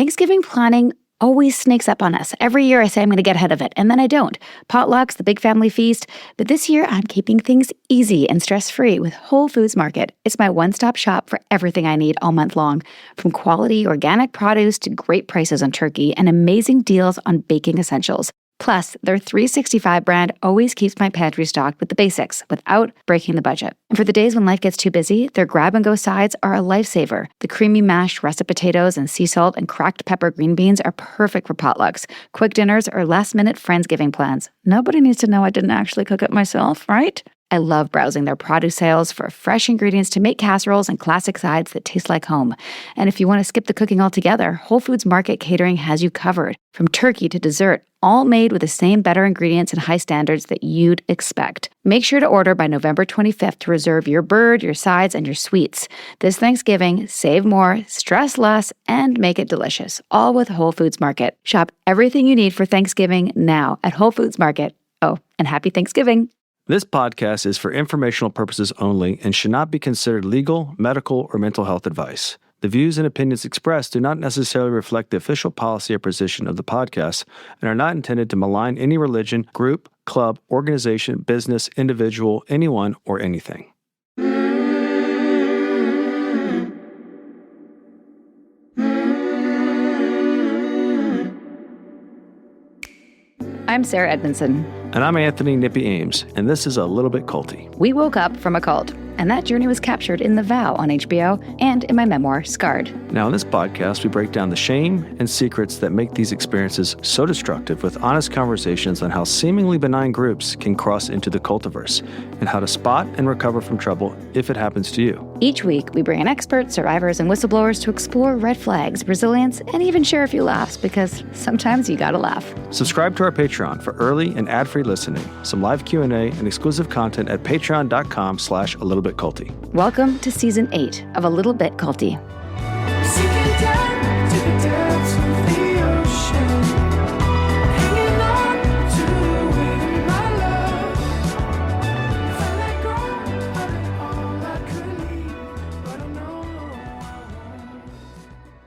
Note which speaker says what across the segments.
Speaker 1: Thanksgiving planning always sneaks up on us. Every year I say I'm going to get ahead of it, and then I don't. Potlucks, the big family feast. But this year I'm keeping things easy and stress-free with Whole Foods Market. It's my one-stop shop for everything I need all month long. From quality organic produce to great prices on turkey and amazing deals on baking essentials. Plus, their 365 brand always keeps my pantry stocked with the basics without breaking the budget. And for the days when life gets too busy, their grab-and-go sides are a lifesaver. The creamy mashed russet potatoes and sea salt and cracked pepper green beans are perfect for potlucks, quick dinners, or last-minute Friendsgiving plans. Nobody needs to know I didn't actually cook it myself, right? I love browsing their produce sales for fresh ingredients to make casseroles and classic sides that taste like home. And if you want to skip the cooking altogether, Whole Foods Market Catering has you covered. From turkey to dessert, all made with the same better ingredients and high standards that you'd expect. Make sure to order by November 25th to reserve your bird, your sides, and your sweets. This Thanksgiving, save more, stress less, and make it delicious. All with Whole Foods Market. Shop everything you need for Thanksgiving now at Whole Foods Market. Oh, and happy Thanksgiving.
Speaker 2: This podcast is for informational purposes only and should not be considered legal, medical, or mental health advice. The views and opinions expressed do not necessarily reflect the official policy or position of the podcast and are not intended to malign any religion, group, club, organization, business, individual, anyone, or anything.
Speaker 1: I'm Sarah Edmondson.
Speaker 2: And I'm Anthony Nippy Ames, and this is A Little Bit Culty.
Speaker 1: We woke up from a cult, and that journey was captured in The Vow on HBO and in my memoir, Scarred.
Speaker 2: Now, in this podcast, we break down the shame and secrets that make these experiences so destructive with honest conversations on how seemingly benign groups can cross into the cultiverse and how to spot and recover from trouble if it happens to you.
Speaker 1: Each week, we bring in experts, survivors, and whistleblowers to explore red flags, resilience, and even share a few laughs, because sometimes you gotta laugh.
Speaker 2: Subscribe to our Patreon for early and ad-free listening, some live Q&A, and exclusive content at patreon.com/alittleBitCulty.
Speaker 1: Welcome to Season 8 of A Little Bit Culty.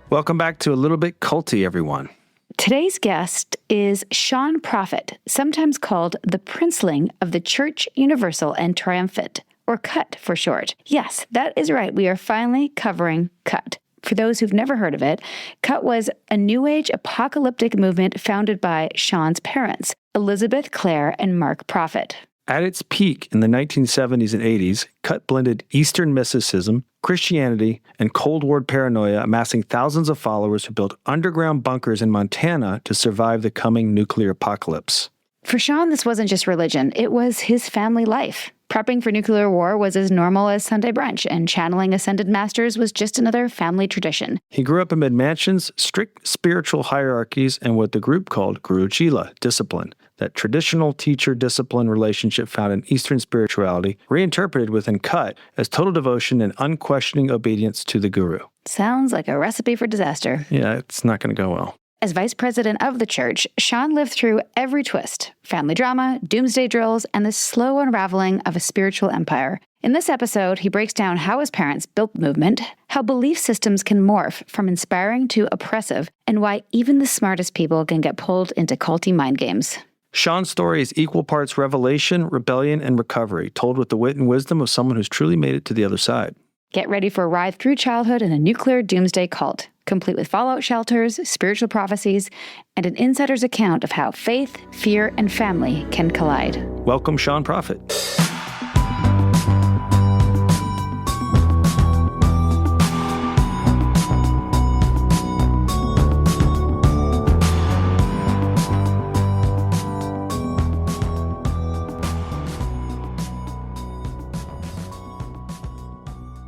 Speaker 2: Welcome back to A Little Bit Culty, everyone.
Speaker 1: Today's guest is Sean Prophet, sometimes called the Princeling of the Church Universal and Triumphant, or CUT for short. Yes, that is right. We are finally covering CUT. For those who've never heard of it, CUT was a New Age apocalyptic movement founded by Sean's parents, Elizabeth, Claire, and Mark Prophet.
Speaker 2: At its peak in the 1970s and 80s, CUT blended Eastern mysticism, Christianity, and Cold War paranoia, amassing thousands of followers who built underground bunkers in Montana to survive the coming nuclear apocalypse.
Speaker 1: For Sean, this wasn't just religion, it was his family life. Prepping for nuclear war was as normal as Sunday brunch, and channeling ascended masters was just another family tradition.
Speaker 2: He grew up amid mansions, strict spiritual hierarchies, and what the group called Guru Chila, discipline, that traditional teacher-discipline relationship found in Eastern spirituality, reinterpreted within CUT as total devotion and unquestioning obedience to the guru.
Speaker 1: Sounds like a recipe for disaster.
Speaker 2: Yeah, it's not going to go well.
Speaker 1: As vice president of the church, Sean lived through every twist, family drama, doomsday drills, and the slow unraveling of a spiritual empire. In this episode, he breaks down how his parents built the movement, how belief systems can morph from inspiring to oppressive, and why even the smartest people can get pulled into culty mind games.
Speaker 2: Sean's story is equal parts revelation, rebellion, and recovery, told with the wit and wisdom of someone who's truly made it to the other side.
Speaker 1: Get ready for a ride through childhood in a nuclear doomsday cult, complete with fallout shelters, spiritual prophecies, and an insider's account of how faith, fear, and family can collide.
Speaker 2: Welcome, Sean Prophet.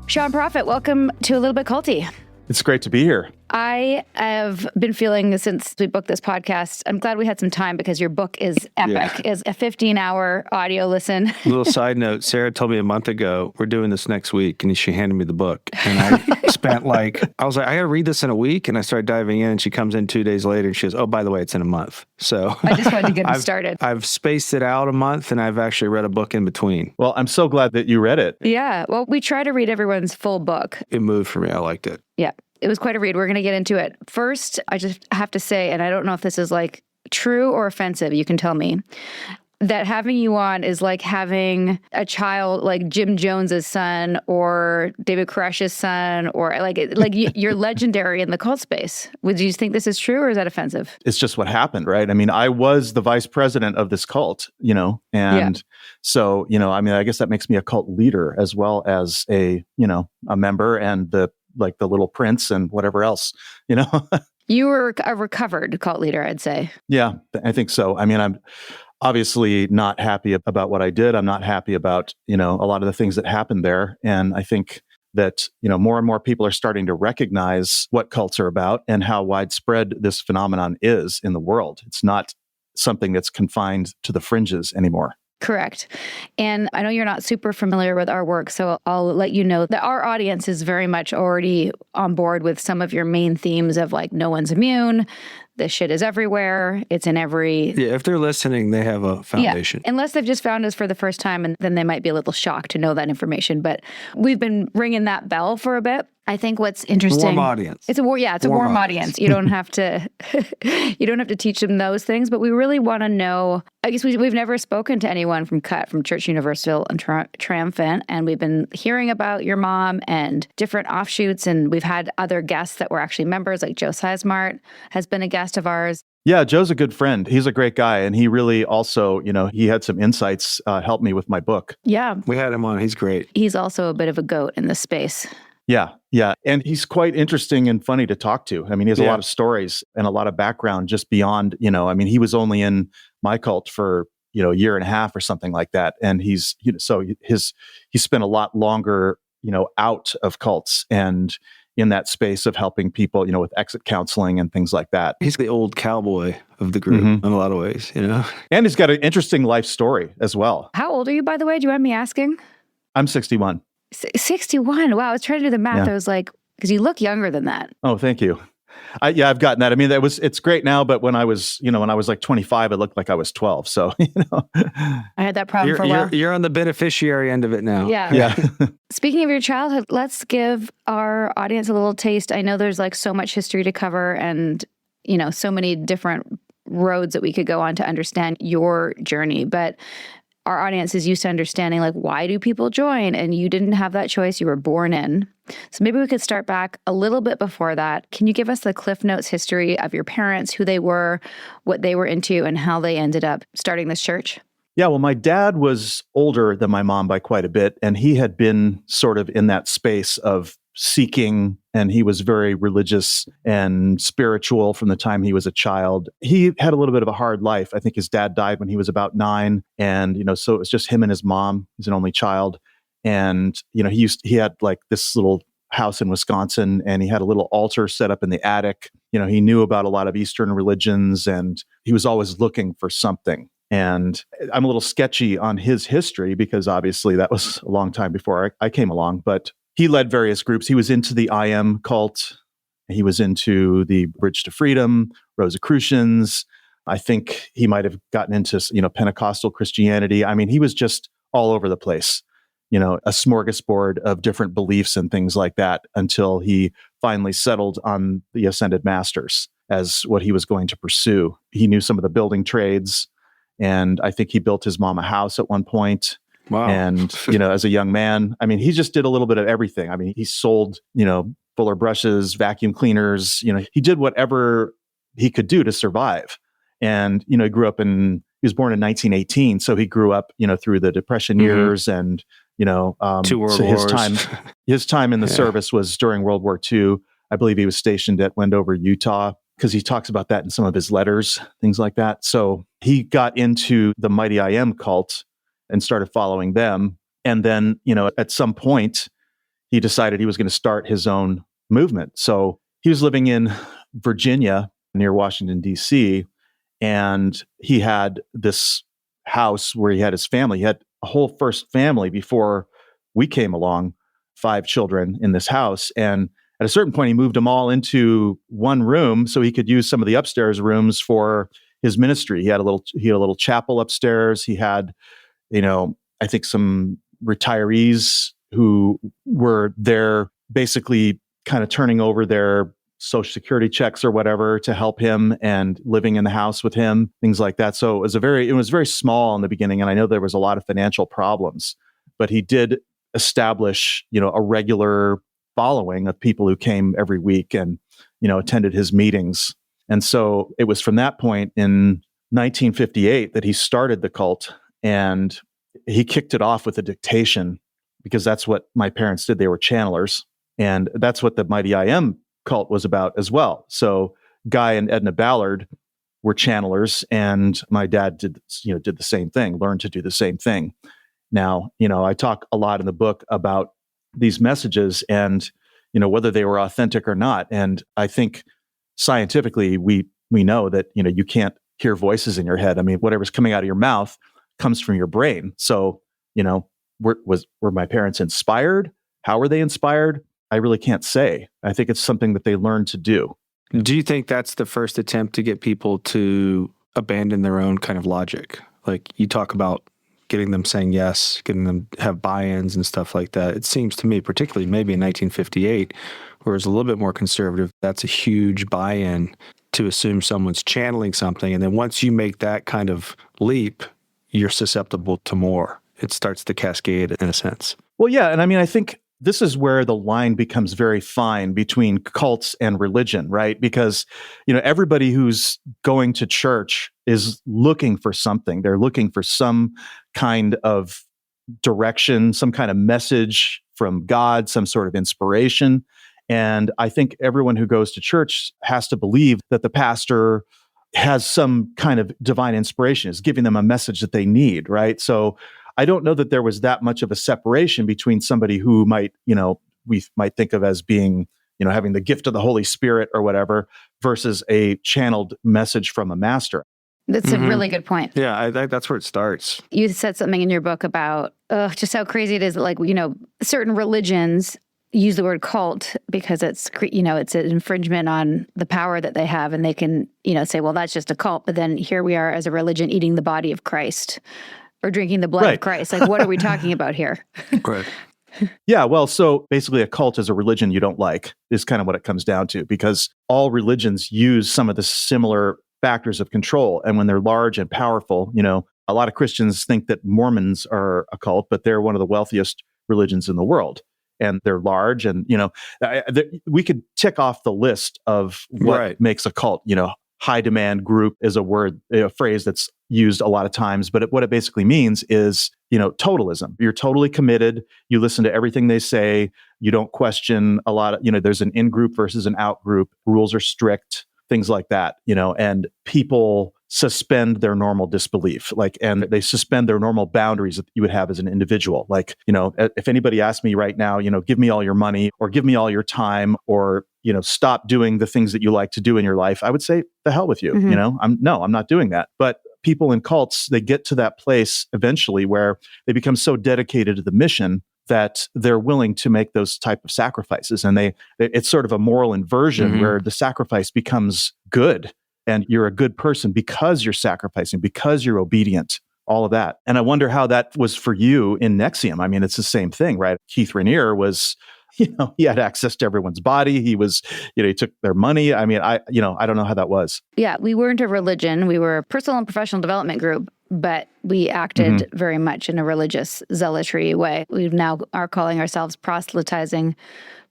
Speaker 1: Sean Prophet, welcome to A Little Bit Culty.
Speaker 3: It's great to be here.
Speaker 1: I have been feeling since we booked this podcast, I'm glad we had some time because your book is epic. It's a 15-hour audio listen.
Speaker 2: Little side note, Sarah told me a month ago, we're doing this next week, and she handed me the book. And I spent I was like, I got to read this in a week, and I started diving in, and she comes in 2 days later, and she goes, oh, by the way, it's in a month. So
Speaker 1: I just wanted to get it started.
Speaker 2: I've spaced it out a month, and I've actually read a book in between.
Speaker 3: Well, I'm so glad that you read it.
Speaker 1: Yeah, well, we try to read everyone's full book.
Speaker 2: It moved for me. I liked it.
Speaker 1: Yeah. It was quite a read. We're going to get into it. First, I just have to say, and I don't know if this is like true or offensive, you can tell me, that having you on is like having a child like Jim Jones's son or David Koresh's son, or you're legendary in the cult space. Would you think this is true, or is that offensive?
Speaker 3: It's just what happened, right? I mean, I was the vice president of this cult, and so, I guess that makes me a cult leader as well as a member and the little prince and whatever else,
Speaker 1: You were a recovered cult leader, I'd say.
Speaker 3: Yeah, I think so. I mean, I'm obviously not happy about what I did. I'm not happy about, a lot of the things that happened there. And I think that, more and more people are starting to recognize what cults are about and how widespread this phenomenon is in the world. It's not something that's confined to the fringes anymore.
Speaker 1: Correct. And I know you're not super familiar with our work, so I'll let you know that our audience is very much already on board with some of your main themes of like, no one's immune, this shit is everywhere, it's in every...
Speaker 2: Yeah, if they're listening, they have a foundation.
Speaker 1: Yeah. Unless they've just found us for the first time, and then they might be a little shocked to know that information. But we've been ringing that bell for a bit. I think what's interesting...
Speaker 2: Warm audience.
Speaker 1: It's a warm audience. You don't have to teach them those things, but we really want to know. I guess we've never spoken to anyone from Church Universal and Triumphant, and we've been hearing about your mom and different offshoots, and we've had other guests that were actually members, like Joe Sizemart has been a guest of ours.
Speaker 3: Yeah, Joe's a good friend. He's a great guy. And he really also, he had some insights, help me with my book.
Speaker 1: Yeah.
Speaker 2: We had him on. He's great.
Speaker 1: He's also a bit of a goat in this space.
Speaker 3: Yeah. And he's quite interesting and funny to talk to. I mean, he has a lot of stories and a lot of background just beyond, he was only in my cult for, a year and a half or something like that. And he's, he spent a lot longer, out of cults and in that space of helping people, with exit counseling and things like that.
Speaker 2: He's the old cowboy of the group in a lot of ways,
Speaker 3: And he's got an interesting life story as well.
Speaker 1: How old are you, by the way? Do you mind me asking?
Speaker 3: I'm 61.
Speaker 1: 61. Wow. I was trying to do the math.
Speaker 3: Yeah.
Speaker 1: I was like, because you look younger than that.
Speaker 3: Oh, thank you. I've gotten that. I mean, it's great now, but when I was like 25, it looked like I was 12. So,
Speaker 1: I had that problem for a while.
Speaker 2: You're on the beneficiary end of it now.
Speaker 1: Yeah. Speaking of your childhood, let's give our audience a little taste. I know there's like so much history to cover and, so many different roads that we could go on to understand your journey, but our audience is used to understanding, like, why do people join? And you didn't have that choice. You were born in. So maybe we could start back a little bit before that. Can you give us the Cliff Notes history of your parents, who they were, what they were into, and how they ended up starting this church?
Speaker 3: Yeah, well, my dad was older than my mom by quite a bit, and he had been sort of in that space of seeking, and he was very religious and spiritual from the time he was a child. He had a little bit of a hard life. I think his dad died when he was about 9, and so it was just him and his mom. He's an only child, and he had like this little house in Wisconsin, and he had a little altar set up in the attic. He knew about a lot of Eastern religions, and he was always looking for something. And I'm a little sketchy on his history because obviously that was a long time before I came along, but he led various groups. He was into the IM cult. He was into the Bridge to Freedom, Rosicrucians. I think he might have gotten into, Pentecostal Christianity. I mean, he was just all over the place, a smorgasbord of different beliefs and things like that until he finally settled on the Ascended Masters as what he was going to pursue. He knew some of the building trades, and I think he built his mom a house at one point.
Speaker 2: Wow.
Speaker 3: And, as a young man, I mean, he just did a little bit of everything. I mean, he sold, Fuller brushes, vacuum cleaners, he did whatever he could do to survive. And, he was born in 1918. So he grew up, through the Depression years and,
Speaker 2: 2 World
Speaker 3: so
Speaker 2: Wars.
Speaker 3: his time in the service was during World War II. I believe he was stationed at Wendover, Utah, because he talks about that in some of his letters, things like that. So he got into the Mighty IM cult and started following them. And then, at some point, he decided he was going to start his own movement. So he was living in Virginia near Washington, D.C., and he had this house where he had his family. He had a whole first family before we came along, 5 children in this house. And at a certain point, he moved them all into one room so he could use some of the upstairs rooms for his ministry. He had a little chapel upstairs. He had, I think some retirees who were there basically kind of turning over their Social Security checks or whatever to help him and living in the house with him, things like that. So it was very small in the beginning. And I know there was a lot of financial problems, but he did establish, a regular following of people who came every week and, attended his meetings. And so it was from that point in 1958 that he started the cult, and he kicked it off with a dictation, because that's what my parents did. They were channelers. And that's what the Mighty I Am cult was about as well. So Guy and Edna Ballard were channelers, and my dad did the same thing, learned to do the same thing. Now, I talk a lot in the book about these messages and, whether they were authentic or not. And I think scientifically, we know that, you can't hear voices in your head. I mean, whatever's coming out of your mouth comes from your brain. So, were my parents inspired? How were they inspired? I really can't say. I think it's something that they learned to do.
Speaker 2: Do you think that's the first attempt to get people to abandon their own kind of logic? Like, you talk about getting them saying yes, getting them to have buy-ins and stuff like that. It seems to me, particularly maybe in 1958, where it's a little bit more conservative, that's a huge buy-in to assume someone's channeling something. And then once you make that kind of leap, you're susceptible to more. It starts to cascade in a sense.
Speaker 3: Well, yeah. And I mean, I think this is where the line becomes very fine between cults and religion, right? Because, everybody who's going to church is looking for something. They're looking for some kind of direction, some kind of message from God, some sort of inspiration. And I think everyone who goes to church has to believe that the pastor has some kind of divine inspiration, is giving them a message that they need, right? So I don't know that there was that much of a separation between somebody who might, we might think of as being, having the gift of the Holy Spirit or whatever, versus a channeled message from a master.
Speaker 1: That's a really good point.
Speaker 2: Yeah, that's where it starts.
Speaker 1: You said something in your book about just how crazy it is that, like, certain religions use the word cult because it's an infringement on the power that they have, and they can, say, well, that's just a cult. But then here we are as a religion eating the body of Christ or drinking the blood of Christ. Like, what are we talking about here?
Speaker 2: Right.
Speaker 3: Yeah, well, so basically a cult is a religion you don't like, is kind of what it comes down to, because all religions use some of the similar factors of control. And when they're large and powerful, a lot of Christians think that Mormons are a cult, but they're one of the wealthiest religions in the world. And they're large, and, we could tick off the list of what makes a cult. High demand group is a phrase that's used a lot of times, but what it basically means is, totalism. You're totally committed. You listen to everything they say. You don't question a lot of, there's an in-group versus an out-group. Rules are strict, things like that, and people suspend their normal disbelief, and they suspend their normal boundaries that you would have as an individual. Like, if anybody asked me right now, give me all your money or give me all your time or, stop doing the things that you like to do in your life, I would say, the hell with you.
Speaker 1: Mm-hmm.
Speaker 3: I'm not doing that. But people in cults, they get to that place eventually where they become so dedicated to the mission that they're willing to make those type of sacrifices. And it's sort of a moral inversion where the sacrifice becomes good. And you're a good person because you're sacrificing, because you're obedient, all of that. And I wonder how that was for you in NXIVM. I mean, it's the same thing, right? Keith Rainier was, he had access to everyone's body. He was, he took their money. I mean, I don't know how that was.
Speaker 1: Yeah, we weren't a religion. We were a personal and professional development group, but we acted very much in a religious zealotry way. We now are calling ourselves proselytizing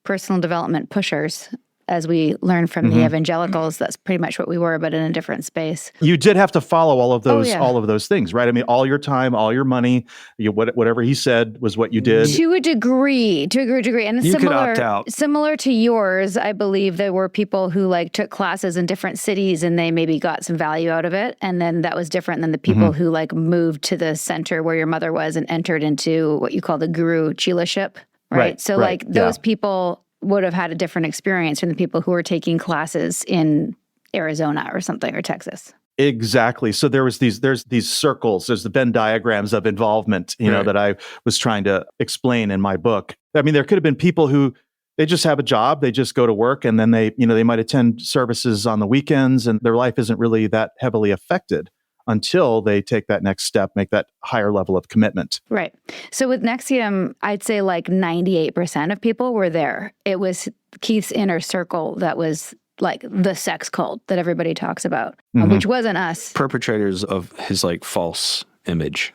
Speaker 1: personal development pushers. As we learned from the evangelicals, that's pretty much what we were, but in a different space.
Speaker 3: You did have to follow all of those things, right? I mean, all your time, all your money, whatever he said was what you did.
Speaker 1: To a degree. And
Speaker 2: you could opt out.
Speaker 1: Similar to yours, I believe there were people who took classes in different cities and they maybe got some value out of it. And then that was different than the people who moved to the center where your mother was and entered into what you call the guru chela-ship, right? So those people would have had a different experience from the people who were taking classes in Arizona or something, or Texas.
Speaker 3: Exactly. So there's these circles, there's the Venn diagrams of involvement, that I was trying to explain in my book. I mean, there could have been people who they just have a job, they just go to work, and then they might attend services on the weekends, and their life isn't really that heavily affected until they take that next step, make that higher level of commitment.
Speaker 1: Right. So with NXIVM, I'd say 98% of people were there. It was Keith's inner circle that was like the sex cult that everybody talks about,
Speaker 3: Mm-hmm.
Speaker 1: which wasn't us.
Speaker 2: Perpetrators of his like false image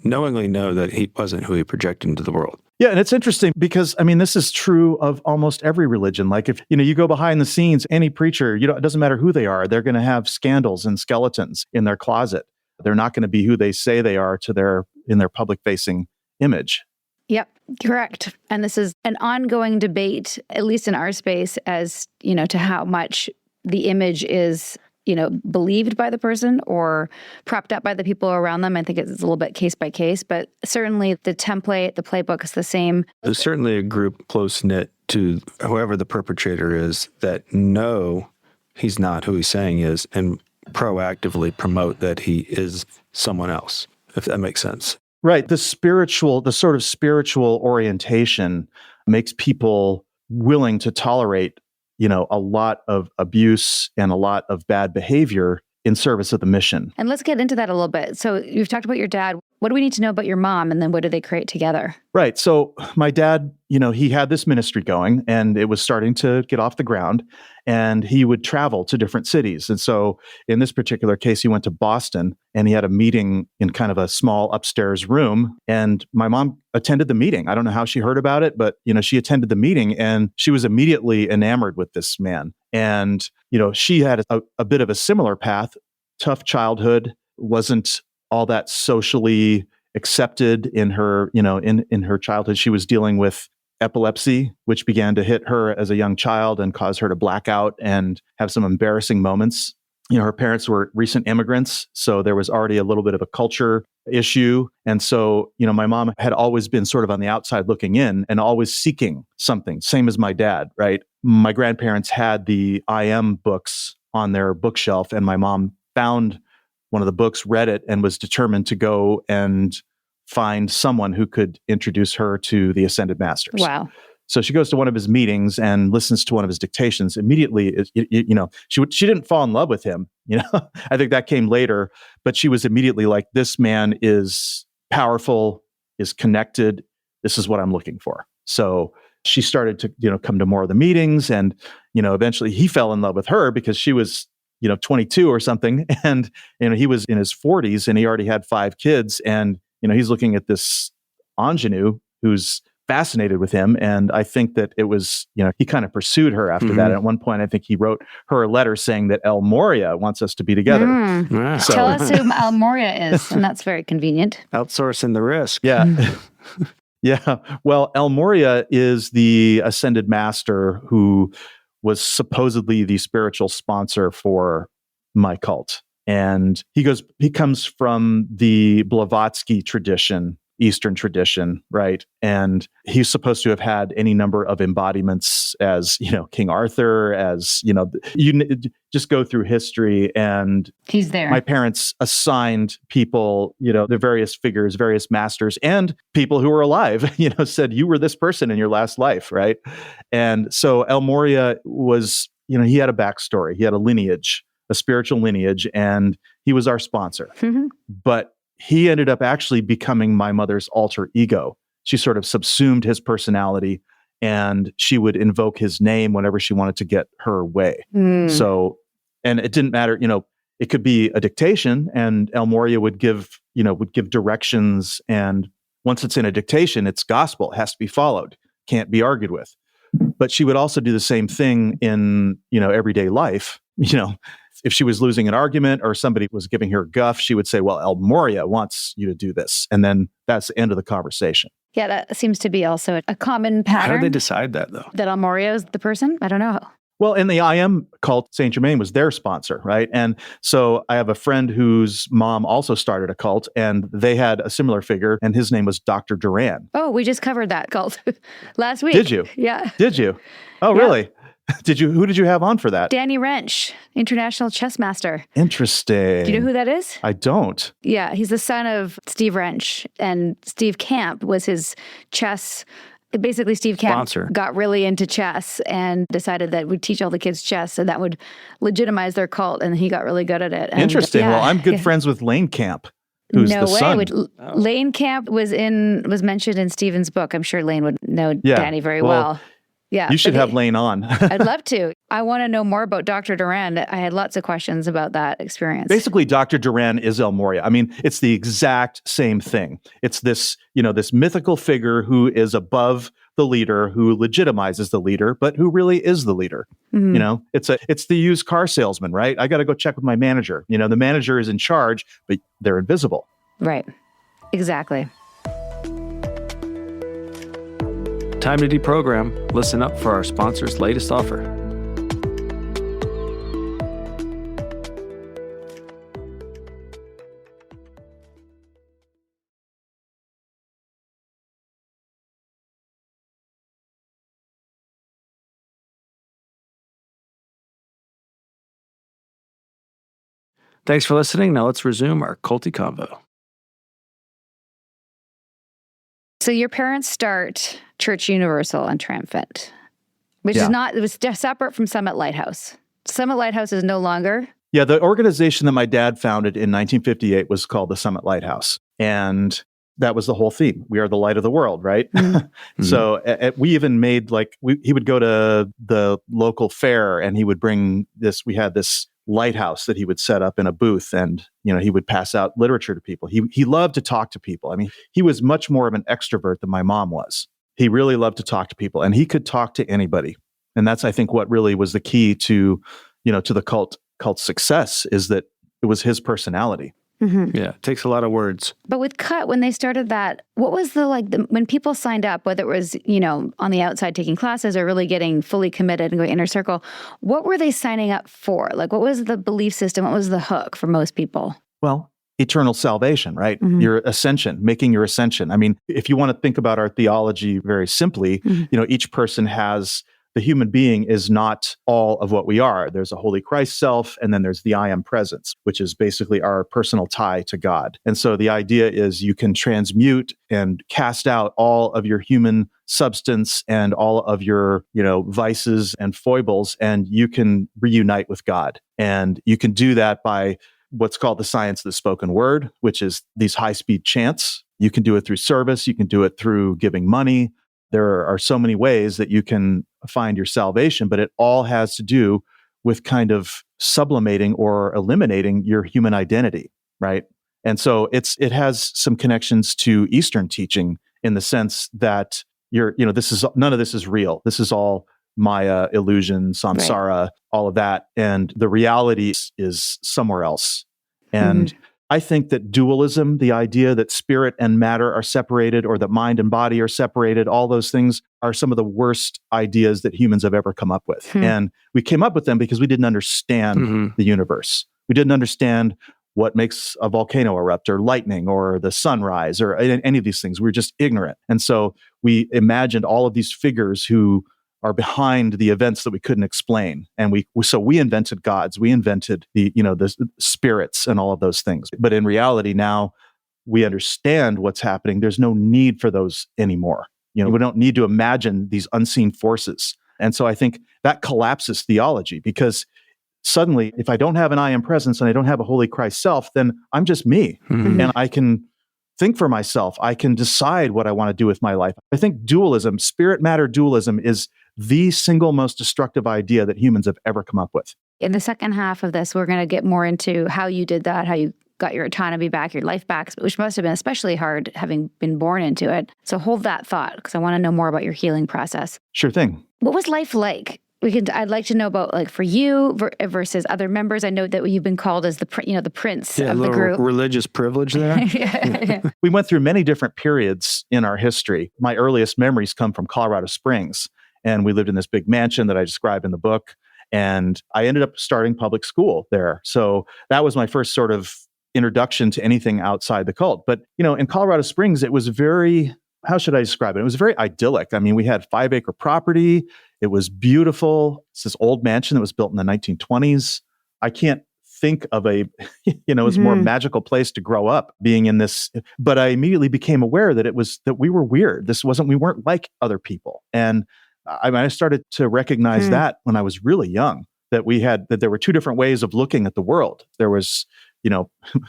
Speaker 2: knowingly know that he wasn't who he projected into the world.
Speaker 3: Yeah, and it's interesting because, I mean, this is true of almost every religion. Like if, you go behind the scenes, any preacher, it doesn't matter who they are, they're going to have scandals and skeletons in their closet. They're not going to be who they say they are in their public-facing image.
Speaker 1: Yep, correct. And this is an ongoing debate, at least in our space, as, to how much the image is, believed by the person or propped up by the people around them. I think it's a little bit case by case, but certainly the template, the playbook is the same.
Speaker 2: There's certainly a group close-knit to whoever the perpetrator is that know he's not who he's saying he is and proactively promote that he is someone else, if that makes sense.
Speaker 3: Right. The sort of spiritual orientation makes people willing to tolerate, a lot of abuse and a lot of bad behavior in service of the mission.
Speaker 1: And let's get into that a little bit. So you've talked about your dad. What do we need to know about your mom? And then what do they create together?
Speaker 3: Right. So my dad, he had this ministry going and it was starting to get off the ground and he would travel to different cities. And so in this particular case, he went to Boston and he had a meeting in kind of a small upstairs room. And my mom attended the meeting. I don't know how she heard about it, but, she attended the meeting and she was immediately enamored with this man. And, she had a bit of a similar path, tough childhood, wasn't all that socially accepted in her, in her childhood. She was dealing with epilepsy, which began to hit her as a young child and cause her to black out and have some embarrassing moments. Her parents were recent immigrants, so there was already a little bit of a culture issue. And so, my mom had always been sort of on the outside looking in and always seeking something, same as my dad, right? My grandparents had the IM books on their bookshelf, and my mom found one of the books, read it, and was determined to go and find someone who could introduce her to the Ascended Masters.
Speaker 1: Wow.
Speaker 3: So she goes to one of his meetings and listens to one of his dictations. Immediately, she didn't fall in love with him. I think that came later, but she was immediately like, this man is powerful, is connected. This is what I'm looking for. So she started to, come to more of the meetings, and, eventually he fell in love with her because she was 22 or something. And, he was in his 40s and he already had 5 kids. And, he's looking at this ingenue who's fascinated with him. And I think that it was, he kind of pursued her after that. And at one point, I think he wrote her a letter saying that El Moria wants us to be together.
Speaker 2: So,
Speaker 1: Tell us who El Moria is. And that's very convenient.
Speaker 2: outsourcing the risk.
Speaker 3: Yeah. Yeah. Well, El Moria is the Ascended Master who was supposedly the spiritual sponsor for my cult. And he comes from the Blavatsky tradition, Eastern tradition, right? And he's supposed to have had any number of embodiments as, King Arthur, as, you just go through history, and
Speaker 1: he's there.
Speaker 3: My parents assigned people, the various figures, various masters, and people who were alive, said, you were this person in your last life, right? And so El Moria was, he had a backstory, he had a lineage, a spiritual lineage, and he was our sponsor.
Speaker 1: Mm-hmm.
Speaker 3: But he ended up actually becoming my mother's alter ego. She sort of subsumed his personality, and she would invoke his name whenever she wanted to get her way. So, and it didn't matter, it could be a dictation, and El Moria would give directions. And once it's in a dictation, it's gospel. It has to be followed, can't be argued with. But she would also do the same thing in, everyday life. If she was losing an argument or somebody was giving her guff, she would say, well, El Moria wants you to do this. And then that's the end of the conversation.
Speaker 1: Yeah, that seems to be also a common pattern.
Speaker 2: How did they decide that, though?
Speaker 1: That El Moria is the person? I don't know.
Speaker 3: Well, in the IM cult, Saint Germain was their sponsor, right? And so I have a friend whose mom also started a cult, and they had a similar figure, and his name was Dr. Duran.
Speaker 1: Oh, we just covered that cult last week.
Speaker 3: Did you?
Speaker 1: Yeah.
Speaker 3: Did you? Oh,
Speaker 1: Yeah.
Speaker 3: really? Who did you have on for that?
Speaker 1: Danny Wrench, international chess master.
Speaker 3: Interesting.
Speaker 1: Do you know who that is?
Speaker 3: I don't.
Speaker 1: Yeah, he's the son of Steve Wrench, and Steve Camp was his chess. Basically, Steve Camp
Speaker 2: Sponsor.
Speaker 1: got really into chess and decided that we'd teach all the kids chess, and that would legitimize their cult, and he got really good at it. And
Speaker 3: Interesting.
Speaker 1: yeah,
Speaker 3: Well, I'm good friends with Lane Camp, who's
Speaker 1: no
Speaker 3: the
Speaker 1: way.
Speaker 3: son.
Speaker 1: Lane Camp was mentioned in Stephen's book. I'm sure Lane would know
Speaker 3: Yeah.
Speaker 1: Danny very well. Yeah.
Speaker 3: You should have Lane on.
Speaker 1: I'd love to. I want to know more about Dr. Duran. I had lots of questions about that experience.
Speaker 3: Basically, Dr. Duran is El Moria. I mean, it's the exact same thing. It's this, this mythical figure who is above the leader, who legitimizes the leader, but who really is the leader.
Speaker 1: Mm-hmm.
Speaker 3: It's the used car salesman, right? I got to go check with my manager. The manager is in charge, but they're invisible.
Speaker 1: Right. Exactly.
Speaker 2: Time to deprogram. Listen up for our sponsor's latest offer. Thanks for listening. Now let's resume our culty convo.
Speaker 1: So your parents start Church Universal and Triumphant, which is not, it was just separate from Summit Lighthouse. Summit Lighthouse is no longer.
Speaker 3: Yeah, the organization that my dad founded in 1958 was called the Summit Lighthouse. And that was the whole theme. We are the light of the world, right? Mm-hmm. So we even made he would go to the local fair and he would bring we had this lighthouse that he would set up in a booth, and he would pass out literature to people. He loved to talk to people. I mean, he was much more of an extrovert than my mom was. He really loved to talk to people, and he could talk to anybody. And that's, I think, what really was the key to the cult success, is that it was his personality.
Speaker 1: Mm-hmm.
Speaker 2: Yeah, it takes a lot of words.
Speaker 1: But with CUT, when they started that, what was when people signed up, whether it was, on the outside taking classes or really getting fully committed and going inner circle, what were they signing up for? What was the belief system? What was the hook for most people?
Speaker 3: Well, eternal salvation, right? Mm-hmm. Your ascension, making your ascension. I mean, if you want to think about our theology very simply, each person the human being is not all of what we are. There's a Holy Christ self, and then there's the I am presence, which is basically our personal tie to God. And so the idea is you can transmute and cast out all of your human substance and all of your, vices and foibles, and you can reunite with God. And you can do that by what's called the science of the spoken word, which is these high-speed chants. You can do it through service. You can do it through giving money. There are so many ways that you can find your salvation, but it all has to do with kind of sublimating or eliminating your human identity, right? And so it has some connections to Eastern teaching in the sense that none of this is real. This is all Maya, illusion, samsara, right. All of that. And the reality is somewhere else. And I think that dualism, the idea that spirit and matter are separated, or that mind and body are separated, all those things are some of the worst ideas that humans have ever come up with. And we came up with them because we didn't understand the universe. We didn't understand what makes a volcano erupt, or lightning, or the sunrise, or any of these things. We were just ignorant. And so we imagined all of these figures who are behind the events that we couldn't explain. And we invented gods. We invented the spirits and all of those things. But in reality, now we understand what's happening. There's no need for those anymore. We don't need to imagine these unseen forces. And so I think that collapses theology, because suddenly, if I don't have an I am presence and I don't have a Holy Christ self, then I'm just me. And I can think for myself. I can decide what I want to do with my life. I think dualism, spirit matter dualism, is the single most destructive idea that humans have ever come up with.
Speaker 1: In the second half of this, we're going to get more into how you did that, how you got your autonomy back, your life back, which must have been especially hard having been born into it. So hold that thought, because I want to know more about your healing process.
Speaker 3: Sure thing.
Speaker 1: What was life like? I'd like to know about, for you versus other members. I know that you've been called as the prince of the group.
Speaker 2: Religious privilege there.
Speaker 1: Yeah.
Speaker 3: We went through many different periods in our history. My earliest memories come from Colorado Springs, and we lived in this big mansion that I describe in the book. And I ended up starting public school there. So that was my first sort of introduction to anything outside the cult. But, in Colorado Springs, it was very, how should I describe it? It was very idyllic. I mean, we had 5-acre property. It was beautiful. It's this old mansion that was built in the 1920s. I can't think of it was a more magical place to grow up, being in this. But I immediately became aware that that we were weird. We weren't like other people. And I started to recognize that when I was really young, that there were two different ways of looking at the world. There was,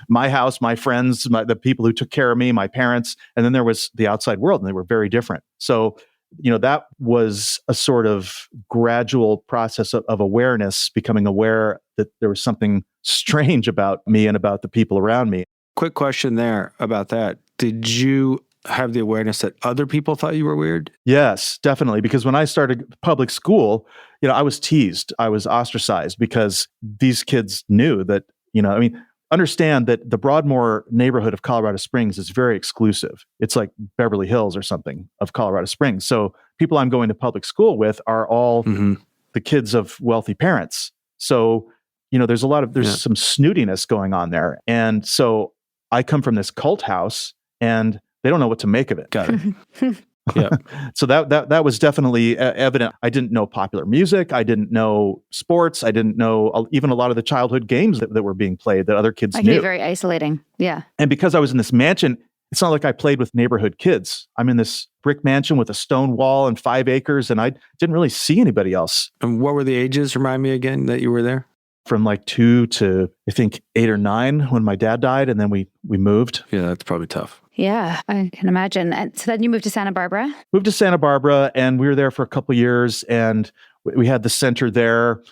Speaker 3: my house, my friends, the people who took care of me, my parents, and then there was the outside world, and they were very different. So that was a sort of gradual process of awareness, becoming aware that there was something strange about me and about the people around me.
Speaker 2: Quick question there about that. Did you have the awareness that other people thought you were weird?
Speaker 3: Yes, definitely. Because when I started public school, I was teased. I was ostracized because these kids knew that, understand that the Broadmoor neighborhood of Colorado Springs is very exclusive. It's like Beverly Hills or something of Colorado Springs. So people I'm going to public school with are all the kids of wealthy parents. So, there's some snootiness going on there. And so I come from this cult house and they don't know what to make of it.
Speaker 2: Got it. Yeah.
Speaker 3: So that was definitely evident. I didn't know popular music. I didn't know sports. I didn't know even a lot of the childhood games that were being played that other kids knew.
Speaker 1: It can be very isolating. Yeah.
Speaker 3: And because I was in this mansion, it's not like I played with neighborhood kids. I'm in this brick mansion with a stone wall and 5 acres, and I didn't really see anybody else.
Speaker 2: And what were the ages, remind me again, that you were there?
Speaker 3: From like 2 to, I think, 8 or 9 when my dad died, and then we moved.
Speaker 2: Yeah, that's probably tough.
Speaker 1: Yeah, I can imagine. And so then you moved to Santa Barbara?
Speaker 3: Moved to Santa Barbara, and we were there for a couple of years, and we had the center there.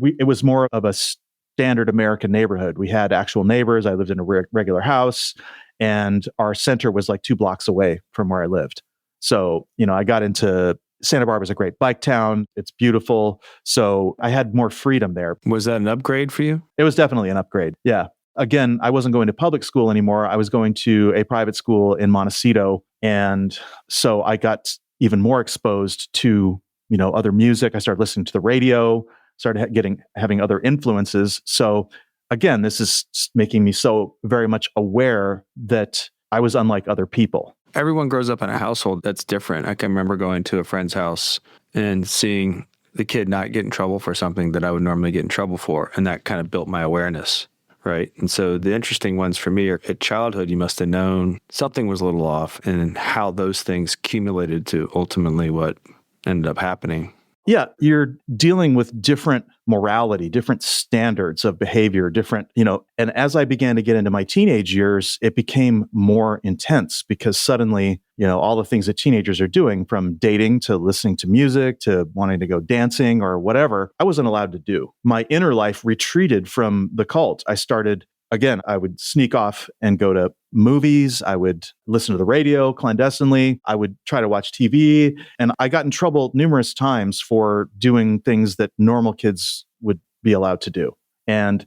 Speaker 3: It was more of a standard American neighborhood. We had actual neighbors. I lived in a regular house, and our center was like 2 blocks away from where I lived. So, I got into Santa Barbara's a great bike town. It's beautiful. So I had more freedom there.
Speaker 2: Was that an upgrade for you?
Speaker 3: It was definitely an upgrade. Yeah. Again, I wasn't going to public school anymore. I was going to a private school in Montecito. And so I got even more exposed to, other music. I started listening to the radio, started having other influences. So again, this is making me so very much aware that I was unlike other people.
Speaker 2: Everyone grows up in a household that's different. I can remember going to a friend's house and seeing the kid not get in trouble for something that I would normally get in trouble for. And that kind of built my awareness, right? And so the interesting ones for me are at childhood, you must have known something was a little off and how those things accumulated to ultimately what ended up happening.
Speaker 3: Yeah, you're dealing with different morality, different standards of behavior, different, and as I began to get into my teenage years, it became more intense because suddenly, all the things that teenagers are doing, from dating to listening to music to wanting to go dancing or whatever, I wasn't allowed to do. My inner life retreated from the cult. I would sneak off and go to movies. I would listen to the radio clandestinely. I would try to watch TV. And I got in trouble numerous times for doing things that normal kids would be allowed to do. And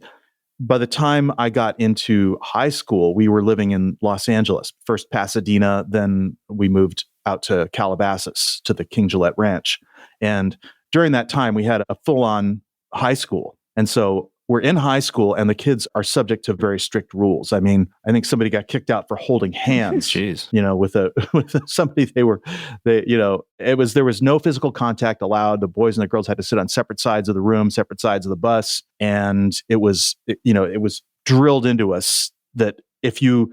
Speaker 3: by the time I got into high school, we were living in Los Angeles, first Pasadena, then we moved out to Calabasas, to the King Gillette Ranch. And during that time, we had a full-on high school. And so we're in high school and the kids are subject to very strict rules. I mean, I think somebody got kicked out for holding hands.
Speaker 2: Jeez.
Speaker 3: With somebody there was no physical contact allowed. The boys and the girls had to sit on separate sides of the room, separate sides of the bus. And it was drilled into us that if you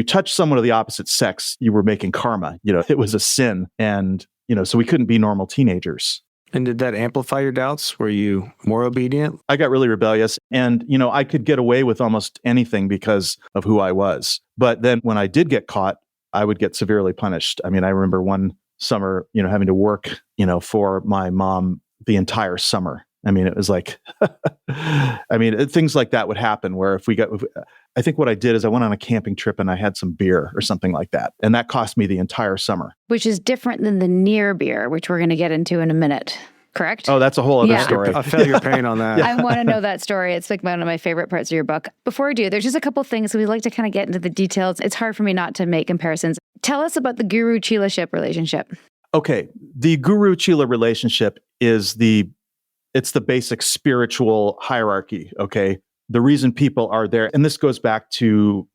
Speaker 3: touch someone of the opposite sex, you were making karma. It was a sin. And, so we couldn't be normal teenagers.
Speaker 2: And did that amplify your doubts? Were you more obedient?
Speaker 3: I got really rebellious and, I could get away with almost anything because of who I was. But then when I did get caught, I would get severely punished. I mean, I remember one summer, having to work, for my mom the entire summer. I mean, it was like, things like that would happen where I think what I did is I went on a camping trip and I had some beer or something like that. And that cost me the entire summer.
Speaker 1: Which is different than the near beer, which we're going to get into in a minute. Correct?
Speaker 3: Oh, that's a whole other story.
Speaker 2: I feel your pain on that.
Speaker 1: I want to know that story. It's like one of my favorite parts of your book. Before we do, there's just a couple things we'd like to kind of get into the details. It's hard for me not to make comparisons. Tell us about the guru-chela-ship relationship.
Speaker 3: Okay. The guru-chela relationship is it's the basic spiritual hierarchy. Okay. The reason people are there, and this goes back to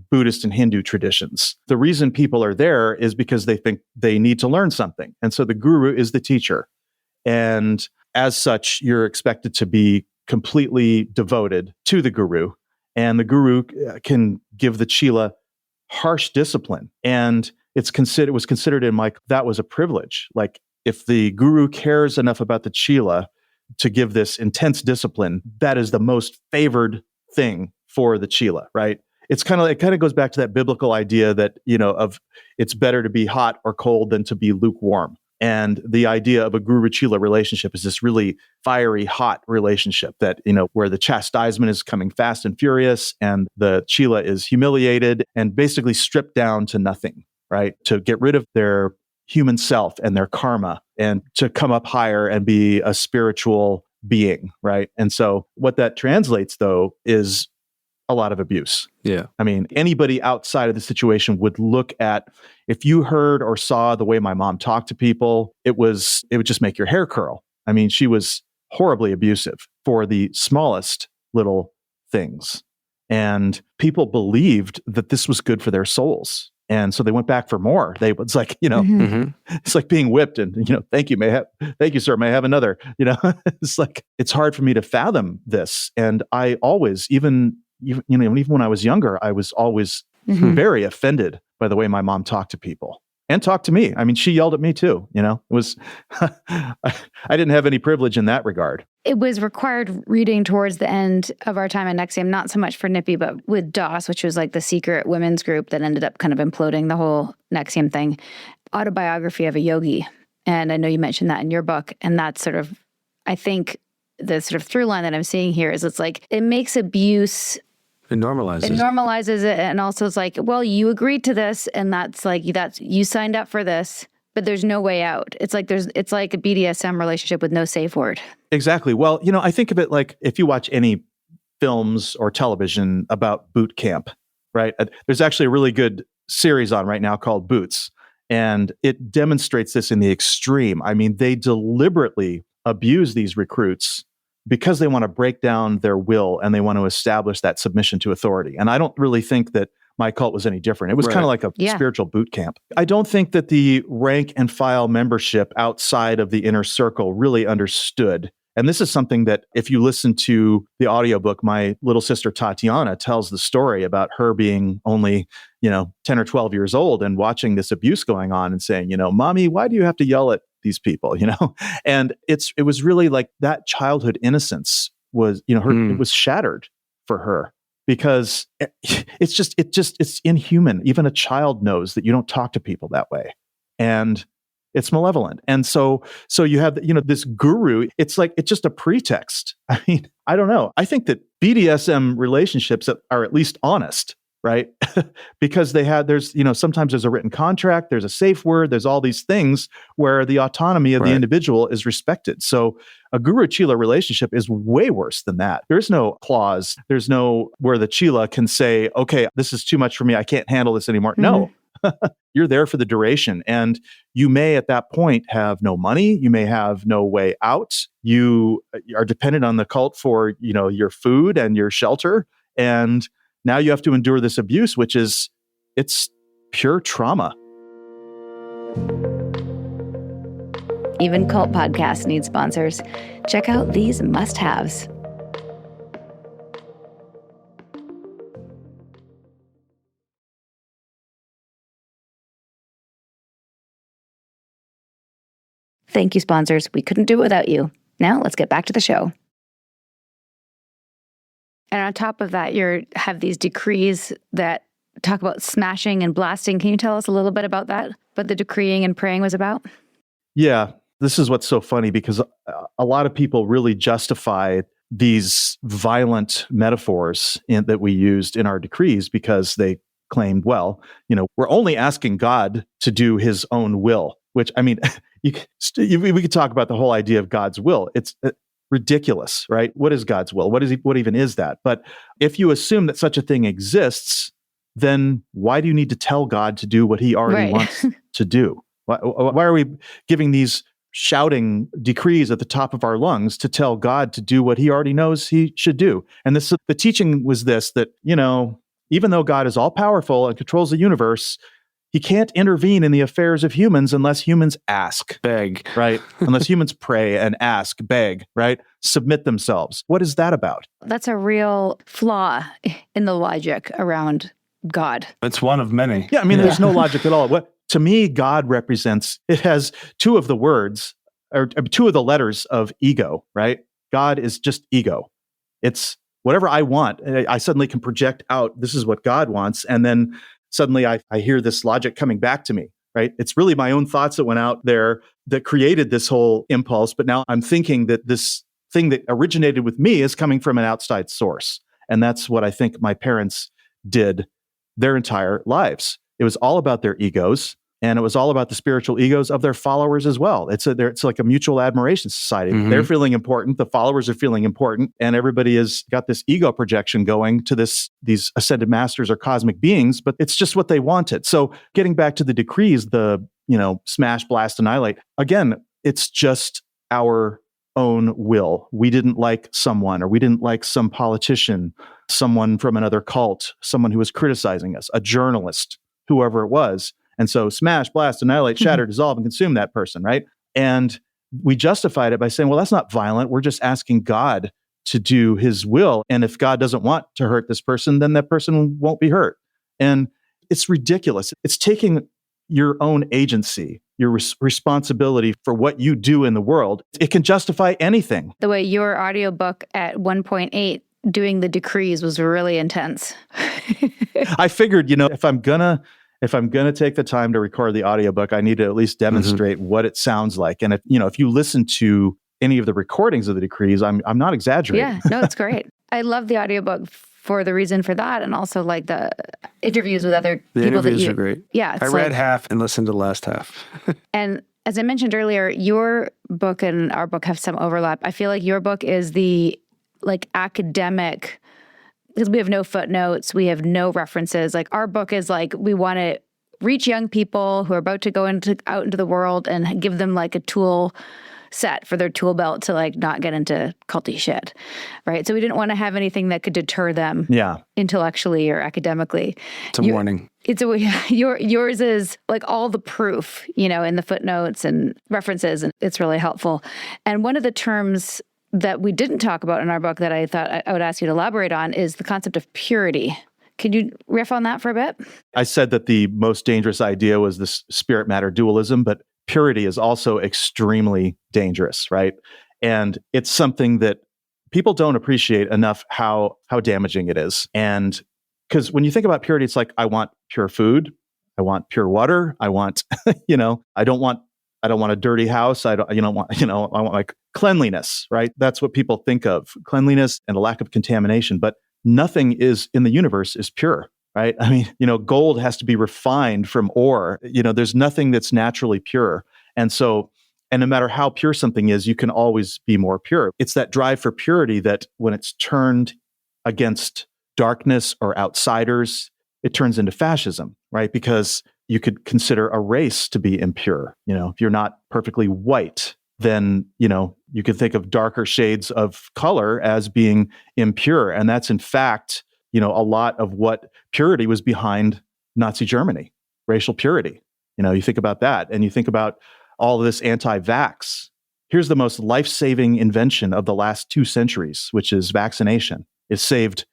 Speaker 3: Buddhist and Hindu traditions. The reason people are there is because they think they need to learn something. And so the guru is the teacher. And as such, you're expected to be completely devoted to the guru. And the guru can give the chela harsh discipline. And it was considered in that was a privilege. Like if the guru cares enough about the chela to give this intense discipline, that is the most favored thing for the chela, right? It kind of goes back to that biblical idea that, of it's better to be hot or cold than to be lukewarm. And the idea of a guru-chela relationship is this really fiery, hot relationship that, where the chastisement is coming fast and furious and the chela is humiliated and basically stripped down to nothing, right? To get rid of their human self and their karma and to come up higher and be a spiritual being, right? And so what that translates, though, is a lot of abuse.
Speaker 2: Yeah.
Speaker 3: I mean, anybody outside of the situation would look at, if you heard or saw the way my mom talked to people, it would just make your hair curl. I mean, she was horribly abusive for the smallest little things. And people believed that this was good for their souls. And so they went back for more. It's like, it's like being whipped and, thank you, sir. May I have another, it's like, it's hard for me to fathom this. And I always, even when I was younger, I was always very offended by the way my mom talked to people and talked to me. I mean, she yelled at me too, it was, I didn't have any privilege in that regard.
Speaker 1: It was required reading towards the end of our time at NXIVM, not so much for Nippy, but with DOS, which was like the secret women's group that ended up kind of imploding the whole NXIVM thing. Autobiography of a Yogi. And I know you mentioned that in your book. And that's sort of, I think, the sort of through line that I'm seeing here is it's like, it makes abuse...
Speaker 2: It normalizes.
Speaker 1: It normalizes it. And also it's like, well, you agreed to this. And that's you signed up for this. But there's no way out. It's like a BDSM relationship with no safe word.
Speaker 3: Exactly. Well, I think of it like if you watch any films or television about boot camp, right? There's actually a really good series on right now called Boots, and it demonstrates this in the extreme. I mean, they deliberately abuse these recruits because they want to break down their will and they want to establish that submission to authority. And I don't really think that my cult was any different. It was kind of like a spiritual boot camp. I don't think that the rank and file membership outside of the inner circle really understood. And this is something that if you listen to the audiobook, my little sister Tatiana tells the story about her being only, 10 or 12 years old and watching this abuse going on and saying, Mommy, why do you have to yell at these people? And it was really like that childhood innocence was, it was shattered for her. Because it's inhuman. Even a child knows that you don't talk to people that way, and it's malevolent. And so you have this guru. It's just a pretext. I mean, I don't know. I think that BDSM relationships are at least honest, right? Because sometimes there's a written contract, there's a safe word, there's all these things where the autonomy of the individual is respected. So a guru-chela relationship is way worse than that. There's no clause. There's no where the chela can say, okay, this is too much for me. I can't handle this anymore. No, you're there for the duration. And you may at that point have no money. You may have no way out. You are dependent on the cult for, your food and your shelter. And now you have to endure this abuse, it's pure trauma.
Speaker 1: Even cult podcasts need sponsors. Check out these must-haves. Thank you, sponsors. We couldn't do it without you. Now let's get back to the show. And on top of that, you have these decrees that talk about smashing and blasting. Can you tell us a little bit about that? What the decreeing and praying was about?
Speaker 3: Yeah, this is what's so funny because a lot of people really justify these violent metaphors that we used in our decrees because they claimed, well, we're only asking God to do his own will, which, I mean, we could talk about the whole idea of God's will. It's ridiculous, right? What is God's will? What even is that? But if you assume that such a thing exists, then why do you need to tell God to do what he already wants to do? Why are we giving these shouting decrees at the top of our lungs to tell God to do what he already knows he should do? And the teaching was this, that, even though God is all powerful and controls the universe, he can't intervene in the affairs of humans unless humans ask.
Speaker 2: Beg.
Speaker 3: Right? Unless humans pray and ask, beg, right? Submit themselves. What is that about?
Speaker 1: That's a real flaw in the logic around God.
Speaker 2: It's one of many.
Speaker 3: Yeah, I mean, there's no logic at all. To me, God represents, it has two of the words, or two of the letters of ego, right? God is just ego. It's whatever I want. I suddenly can project out, this is what God wants. And then suddenly I hear this logic coming back to me, right? It's really my own thoughts that went out there that created this whole impulse. But now I'm thinking that this thing that originated with me is coming from an outside source. And that's what I think my parents did their entire lives. It was all about their egos, and it was all about the spiritual egos of their followers as well. It's like a mutual admiration society.
Speaker 2: Mhm.
Speaker 3: They're feeling important, the followers are feeling important, and everybody has got this ego projection going to these ascended masters or cosmic beings, but it's just what they wanted. So getting back to the decrees, the smash, blast, annihilate, again, it's just our own will. We didn't like someone, or we didn't like some politician, someone from another cult, someone who was criticizing us, a journalist, whoever it was. And so smash, blast, annihilate, shatter, dissolve, and consume that person, right? And we justified it by saying, well, that's not violent. We're just asking God to do his will. And if God doesn't want to hurt this person, then that person won't be hurt. And it's ridiculous. It's taking your own agency, your responsibility for what you do in the world. It can justify anything.
Speaker 1: The way your audiobook at 1.8 doing the decrees was really intense.
Speaker 3: I figured, if I'm gonna take the time to record the audiobook, I need to at least demonstrate what it sounds like. And if you listen to any of the recordings of the decrees, I'm not exaggerating.
Speaker 1: Yeah, no, it's great. I love the audiobook for the reason for that, and also like the interviews with other
Speaker 2: The
Speaker 1: people
Speaker 2: interviews are great.
Speaker 1: Yeah,
Speaker 2: I read half and listened to the last half.
Speaker 1: And as I mentioned earlier, your book and our book have some overlap. I feel like your book is the academic, because we have no footnotes, we have no references. Like our book is like, we want to reach young people who are about to go out into the world and give them like a tool set for their tool belt to not get into culty shit, right? So we didn't want to have anything that could deter them intellectually or academically.
Speaker 2: It's a warning.
Speaker 1: Yours is like all the proof, in the footnotes and references, and it's really helpful. And one of the terms that we didn't talk about in our book that I thought I would ask you to elaborate on is the concept of purity. Can you riff on that for a bit?
Speaker 3: I said that the most dangerous idea was this spirit matter dualism, but purity is also extremely dangerous, right? And it's something that people don't appreciate enough how damaging it is. And because when you think about purity, it's like, I want pure food, I want pure water, I want, I don't want a dirty house. I want like cleanliness, right? That's what people think of, cleanliness and a lack of contamination. But nothing is in the universe is pure, right? I mean, gold has to be refined from ore. There's nothing that's naturally pure. And no matter how pure something is, you can always be more pure. It's that drive for purity that when it's turned against darkness or outsiders, it turns into fascism, right? Because you could consider a race to be impure. If you're not perfectly white, then, you could think of darker shades of color as being impure. And that's in fact, a lot of what purity was behind Nazi Germany, racial purity. You think about that, and you think about all of this anti-vax. Here's the most life-saving invention of the last 2 centuries, which is vaccination. It saved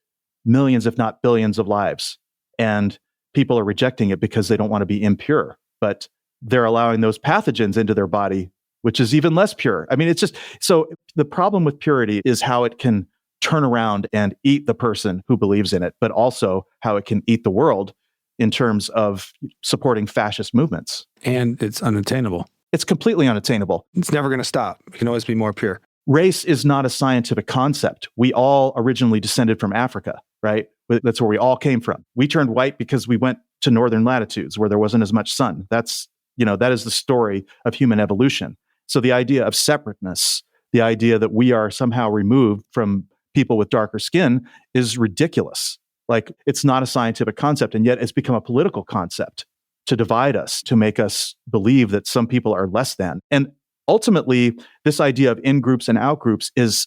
Speaker 3: millions, if not billions of lives. And people are rejecting it because they don't want to be impure, but they're allowing those pathogens into their body, which is even less pure. I mean, it's just, so the problem with purity is how it can turn around and eat the person who believes in it, but also how it can eat the world in terms of supporting fascist movements.
Speaker 2: And it's unattainable.
Speaker 3: It's completely unattainable.
Speaker 2: It's never going to stop. It can always be more pure.
Speaker 3: Race is not a scientific concept. We all originally descended from Africa, right? That's where we all came from. We turned white because we went to northern latitudes where there wasn't as much sun. That is the story of human evolution. So the idea of separateness, the idea that we are somehow removed from people with darker skin is ridiculous. Like, it's not a scientific concept, and yet it's become a political concept to divide us, to make us believe that some people are less than. And ultimately, this idea of in-groups and out-groups is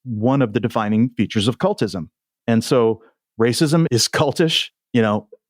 Speaker 3: one of the defining features of cultism. And so racism is cultish,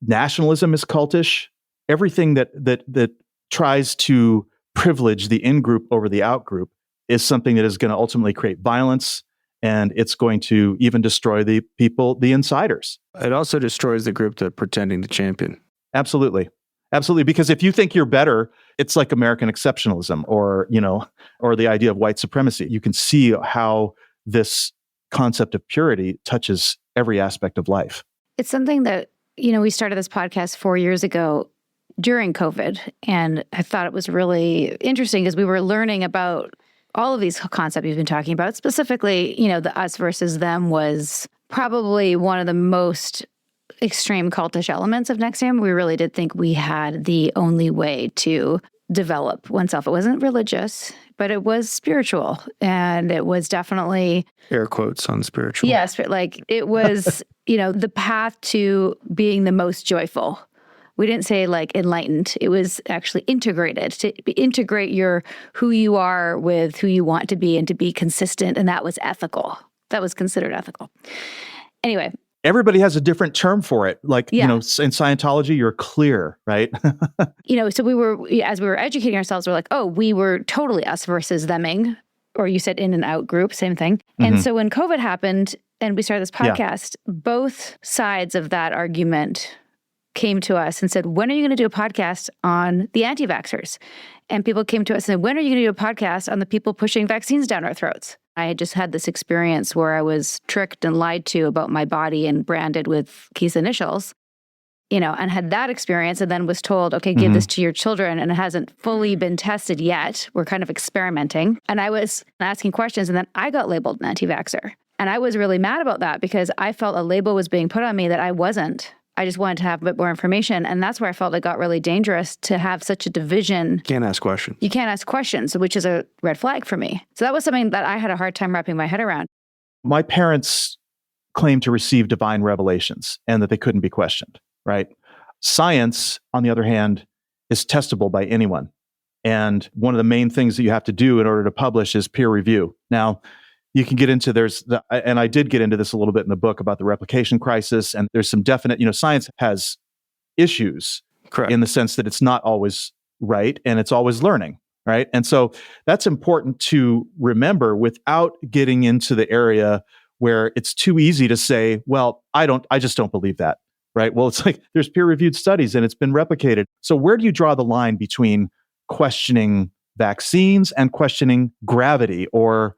Speaker 3: nationalism is cultish. Everything that tries to privilege the in-group over the out-group is something that is going to ultimately create violence, and it's going to even destroy the people, the insiders.
Speaker 2: It also destroys the group that's pretending to champion.
Speaker 3: Absolutely. Absolutely. Because if you think you're better, it's like American exceptionalism or the idea of white supremacy. You can see how this concept of purity touches every aspect of life.
Speaker 1: It's something that, we started this podcast 4 years ago during COVID. And I thought it was really interesting because we were learning about all of these concepts we've been talking about. Specifically, the us versus them was probably one of the most extreme cultish elements of NXIVM. We really did think we had the only way to develop oneself. It wasn't religious, but it was spiritual. And it was definitely...
Speaker 2: Air quotes on spiritual.
Speaker 1: Yes, but it was, the path to being the most joyful. We didn't say enlightened. It was actually integrated, to integrate who you are with who you want to be and to be consistent. And that was ethical. That was considered ethical. Anyway.
Speaker 3: Everybody has a different term for it. In Scientology, you're clear, right?
Speaker 1: So as we were educating ourselves, we're we were totally us versus theming, or you said in and out group, same thing. Mm-hmm. And so when COVID happened and we started this podcast, both sides of that argument came to us and said, when are you going to do a podcast on the anti-vaxxers? And people came to us and said, when are you going to do a podcast on the people pushing vaccines down our throats? I had just had this experience where I was tricked and lied to about my body and branded with Keith's initials, and had that experience and then was told, okay, give this to your children. And it hasn't fully been tested yet. We're kind of experimenting. And I was asking questions and then I got labeled an anti-vaxxer. And I was really mad about that because I felt a label was being put on me that I wasn't. I just wanted to have a bit more information. And that's where I felt it got really dangerous to have such a division.
Speaker 2: Can't ask questions.
Speaker 1: You can't ask questions, which is a red flag for me. So that was something that I had a hard time wrapping my head around.
Speaker 3: My parents claimed to receive divine revelations and that they couldn't be questioned, right? Science, on the other hand, is testable by anyone. And one of the main things that you have to do in order to publish is peer review. Now, you can get into and I did get into this a little bit in the book about the replication crisis. And there's some definite, science has issues.
Speaker 2: Correct.
Speaker 3: In the sense that it's not always right and it's always learning, right? And so that's important to remember without getting into the area where it's too easy to say, well, I just don't believe that, right? Well, it's there's peer-reviewed studies and it's been replicated. So where do you draw the line between questioning vaccines and questioning gravity or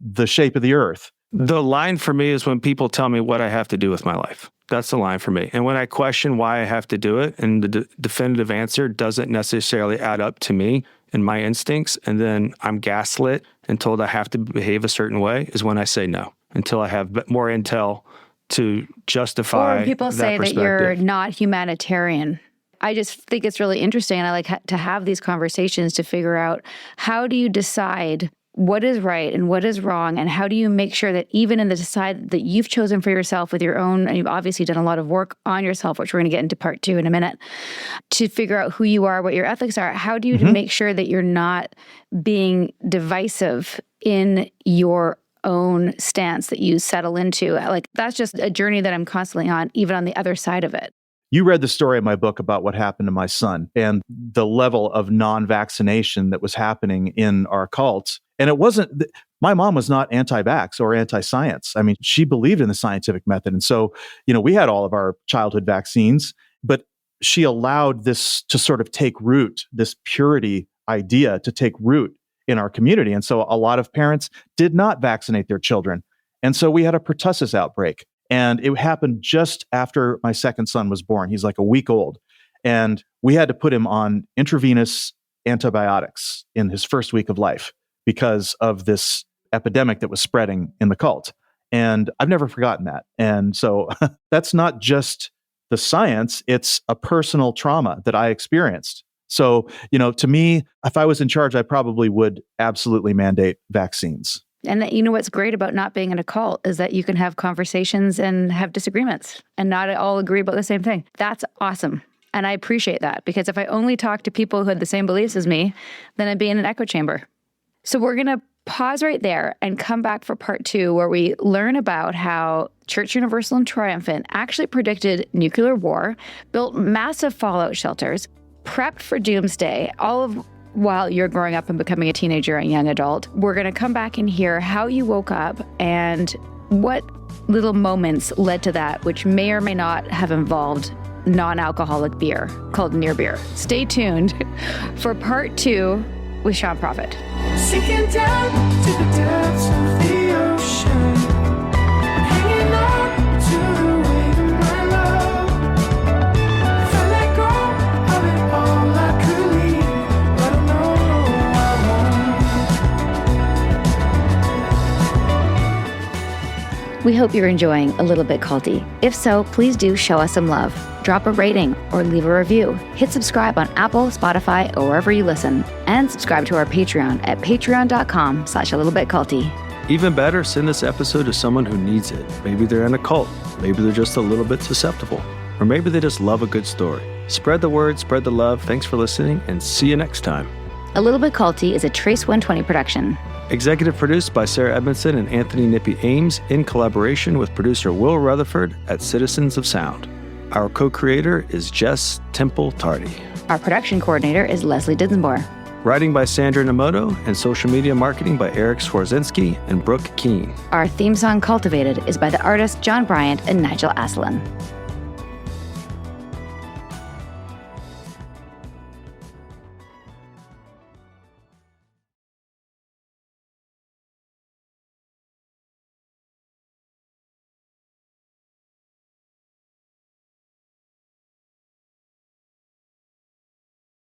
Speaker 3: the shape of the earth?
Speaker 2: The line for me is when people tell me what I have to do with my life. That's the line for me. And when I question why I have to do it and the definitive answer doesn't necessarily add up to me and my instincts, and then I'm gaslit and told I have to behave a certain way, is when I say no, until I have more intel to justify.
Speaker 1: Or when people say that you're not humanitarian. I just think it's really interesting, and I like to have these conversations to figure out, how do you decide what is right and what is wrong, and how do you make sure that even in the decide that you've chosen for yourself with your own, and you've obviously done a lot of work on yourself, which we're going to get into part 2 in a minute, to figure out who you are, what your ethics are, how do you make sure that you're not being divisive in your own stance that you settle into? That's just a journey that I'm constantly on, even on the other side of it.
Speaker 3: You read the story in my book about what happened to my son and the level of non-vaccination that was happening in our cult. And it wasn't, my mom was not anti-vax or anti-science. I mean, she believed in the scientific method. And so, we had all of our childhood vaccines, but she allowed this to sort of take root, this purity idea to take root in our community. And so a lot of parents did not vaccinate their children. And so we had a pertussis outbreak. And it happened just after my second son was born. He's like a week old. And we had to put him on intravenous antibiotics in his first week of life because of this epidemic that was spreading in the cult. And I've never forgotten that. And so that's not just the science, it's a personal trauma that I experienced. So, to me, if I was in charge, I probably would absolutely mandate vaccines.
Speaker 1: And that, what's great about not being in a cult is that you can have conversations and have disagreements and not all agree about the same thing. That's awesome. And I appreciate that, because if I only talk to people who had the same beliefs as me, then I'd be in an echo chamber. So we're going to pause right there and come back for part 2, where we learn about how Church Universal and Triumphant actually predicted nuclear war, built massive fallout shelters, prepped for doomsday, all of while you're growing up and becoming a teenager and young adult. We're going to come back and hear how you woke up and what little moments led to that, which may or may not have involved non-alcoholic beer called near beer. Stay tuned for part 2 with Sean Prophet.
Speaker 4: Sinking down to the depths of the ocean, hanging on to the weight of my love. If I let go of it all,
Speaker 1: We hope you're enjoying A Little Bit Culty. If so, please do show us some love. Drop a rating or leave a review. Hit subscribe on Apple, Spotify, or wherever you listen. And subscribe to our Patreon at patreon.com/alittlebitculty.
Speaker 2: Even better, send this episode to someone who needs it. Maybe they're in a cult. Maybe they're just a little bit susceptible. Or maybe they just love a good story. Spread the word, spread the love. Thanks for listening, and see you next time.
Speaker 1: A Little Bit Culty is a Trace 120 production.
Speaker 2: Executive produced by Sarah Edmondson and Anthony Nippy Ames in collaboration with producer Will Retherford at Citizens of Sound. Our co-creator is Jess Tardy.
Speaker 1: Our production coordinator is Lesli Dinsmore.
Speaker 2: Writing by Sandra Nomoto and social media marketing by Eric Swarzinski and Brooke Keene.
Speaker 1: Our theme song, Cultivated, is by the artists John Bryant and Nigel Aslan.